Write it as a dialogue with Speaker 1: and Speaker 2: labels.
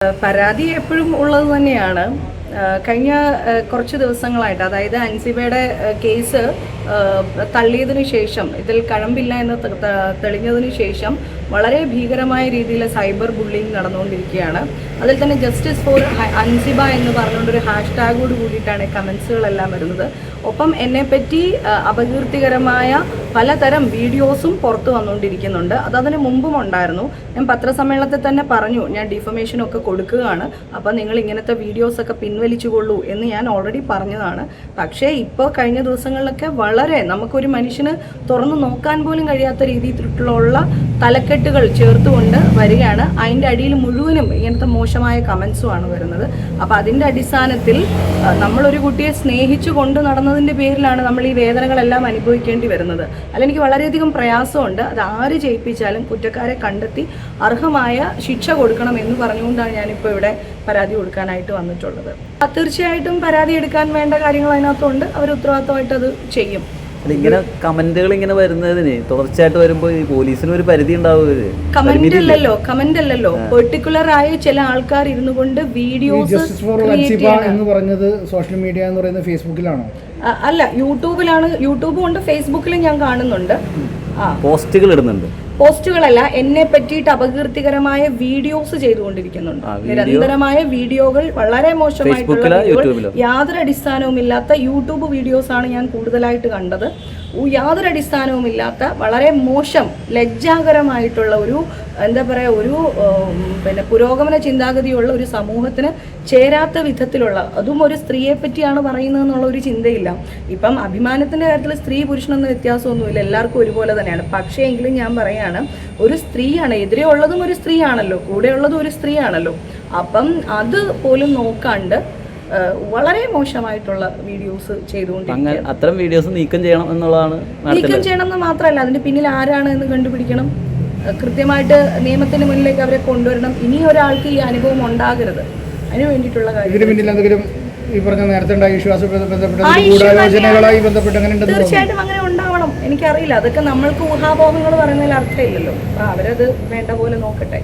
Speaker 1: പരാതി എപ്പോഴും ഉള്ളത് തന്നെയാണ്. കഴിഞ്ഞ കുറച്ച് ദിവസങ്ങളായിട്ട്, അതായത് അൻസിബയുടെ കേസ് തള്ളിയതിനു ശേഷം, ഇതിൽ കഴമ്പില്ല എന്ന് തെളിഞ്ഞതിനു ശേഷം വളരെ ഭീകരമായ രീതിയിൽ സൈബർ ബുള്ളിങ് നടന്നുകൊണ്ടിരിക്കുകയാണ്. അതിൽ തന്നെ ജസ്റ്റിസ് ഫോർ അൻസിബ എന്ന് പറഞ്ഞുകൊണ്ടൊരു ഹാഷ്ടാഗോട് കൂടിയിട്ടാണ് കമൻസുകളെല്ലാം വരുന്നത്. ഒപ്പം എന്നെപ്പറ്റി അപകീർത്തികരമായ പലതരം വീഡിയോസും പുറത്തു വന്നുകൊണ്ടിരിക്കുന്നുണ്ട്. അതിന് മുമ്പും ഉണ്ടായിരുന്നു. ഞാൻ പത്രസമ്മേളനത്തിൽ തന്നെ പറഞ്ഞു, ഞാൻ ഡിഫമേഷനൊക്കെ കൊടുക്കുകയാണ്, അപ്പോൾ നിങ്ങൾ ഇങ്ങനത്തെ വീഡിയോസൊക്കെ പിൻവലിച്ചുകൊള്ളൂ എന്ന് ഞാൻ ഓൾറെഡി പറഞ്ഞതാണ്. പക്ഷേ ഇപ്പോൾ കഴിഞ്ഞ ദിവസങ്ങളിലൊക്കെ വളരെ നമുക്കൊരു മനുഷ്യന് തുറന്നു നോക്കാൻ പോലും കഴിയാത്ത രീതിയിലുള്ള തലക്കെട്ടുകൾ ചേർത്തുകൊണ്ട് വരികയാണ്. അതിൻ്റെ അടിയിൽ മുഴുവനും ഇങ്ങനത്തെ മോശമായ കമൻസുമാണ് വരുന്നത്. അപ്പോൾ അതിൻ്റെ അടിസ്ഥാനത്തിൽ നമ്മളൊരു കുട്ടിയെ സ്നേഹിച്ചു കൊണ്ട് നടന്നതിൻ്റെ പേരിലാണ് നമ്മൾ ഈ വേദനകളെല്ലാം അനുഭവിക്കേണ്ടി വരുന്നത്. അതെനിക്ക് വളരെയധികം പ്രയാസമുണ്ട്. അത് ആര് ചെയ്യിപ്പിച്ചാലും കുറ്റക്കാരെ കണ്ടെത്തി അർഹമായ ശിക്ഷ കൊടുക്കണം എന്ന് പറഞ്ഞുകൊണ്ടാണ് ഞാനിപ്പോൾ ഇവിടെ പരാതി കൊടുക്കാനായിട്ട് വന്നിട്ടുള്ളത്. തീർച്ചയായിട്ടും പരാതി എടുക്കാൻ വേണ്ട കാര്യങ്ങൾ അതിനകത്തുണ്ട്. അവർ ഉത്തരവാദിത്തമായിട്ട് അത് ചെയ്യും.
Speaker 2: ഇങ്ങനെ കമന്റുകൾ ഇങ്ങനെ വരുന്നതിന് തുടർച്ചയായിട്ട് വരുമ്പോൾ ഈ പോലീസിന് ഒരു പരിധി ഉണ്ടാവുക.
Speaker 1: കമന്റ് അല്ലല്ലോ പെർട്ടിക്കുലർ ആയ ചില ആൾക്കാർ ഇരുന്നു കൊണ്ട് വീഡിയോസ്
Speaker 3: എന്ന് പറഞ്ഞത് സോഷ്യൽ മീഡിയ എന്ന് പറയുന്നത് ഫേസ്ബുക്കിലാണോ?
Speaker 1: അല്ല, യൂട്യൂബിലാണ്. യൂട്യൂബും ഉണ്ട്, ഫേസ്ബുക്കിലും ഞാൻ കാണുന്നുണ്ട്.
Speaker 2: പോസ്റ്റുകൾ ഇടുന്നുണ്ട്.
Speaker 1: പോസ്റ്റുകളല്ല, എന്നെ പറ്റിയിട്ട് അപകീർത്തികരമായ വീഡിയോസ് ചെയ്തുകൊണ്ടിരിക്കുന്നുണ്ട്. നിരന്തരമായ വീഡിയോകൾ, വളരെ മോശമായിട്ടുള്ള വീഡിയോകൾ, യാതൊരു അടിസ്ഥാനവുമില്ലാത്ത യൂട്യൂബ് വീഡിയോസ് ആണ് ഞാൻ കൂടുതലായിട്ട് കണ്ടത്. യാതൊരു അടിസ്ഥാനവുമില്ലാത്ത വളരെ മോശം, ലജ്ജാകരമായിട്ടുള്ള ഒരു എന്താ പറയുക, ഒരു പുരോഗമന ചിന്താഗതിയുള്ള ഒരു സമൂഹത്തിന് ചേരാത്ത വിധത്തിലുള്ള, അതും ഒരു സ്ത്രീയെ പറ്റിയാണ് പറയുന്നതെന്നുള്ള ഒരു ചിന്തയില്ല. ഇപ്പം അഭിമാനത്തിൻ്റെ കാര്യത്തിൽ സ്ത്രീ പുരുഷനൊന്നും വ്യത്യാസമൊന്നുമില്ല, എല്ലാവർക്കും ഒരുപോലെ തന്നെയാണ്. പക്ഷേ എങ്കിലും ഞാൻ പറയാണ്, ഒരു സ്ത്രീയാണ്, എതിരെ ഉള്ളതും ഒരു സ്ത്രീയാണല്ലോ, കൂടെ ഉള്ളതും ഒരു സ്ത്രീയാണല്ലോ. അപ്പം അത് പോലും നോക്കാണ്ട് വളരെ മോശമായിട്ടുള്ള വീഡിയോസ് ചെയ്തുകൊണ്ടിരിക്കുകയാണ്.
Speaker 2: അത്തരം വീഡിയോസ് നീക്കം ചെയ്യണം എന്നുള്ളതാണ്.
Speaker 1: നീക്കം ചെയ്യണം എന്ന് മാത്രമല്ല, അതിന്റെ പിന്നിൽ ആരാണ് എന്ന് കണ്ടുപിടിക്കണം. കൃത്യമായിട്ട് നിയമത്തിന് മുന്നിലേക്ക് അവരെ കൊണ്ടുവരണം. ഇനി ഒരാൾക്ക് ഈ അനുഭവം ഉണ്ടാകരുത്. അതിന് വേണ്ടിയിട്ടുള്ള കാര്യം തീർച്ചയായിട്ടും അങ്ങനെ ഉണ്ടാവണം. എനിക്കറിയില്ല, അതൊക്കെ നമ്മൾക്ക് ഊഹാപോഹങ്ങൾ പറയുന്നതിൽ അർത്ഥമില്ലല്ലോ. അവരത് വേണ്ട പോലെ നോക്കട്ടെ.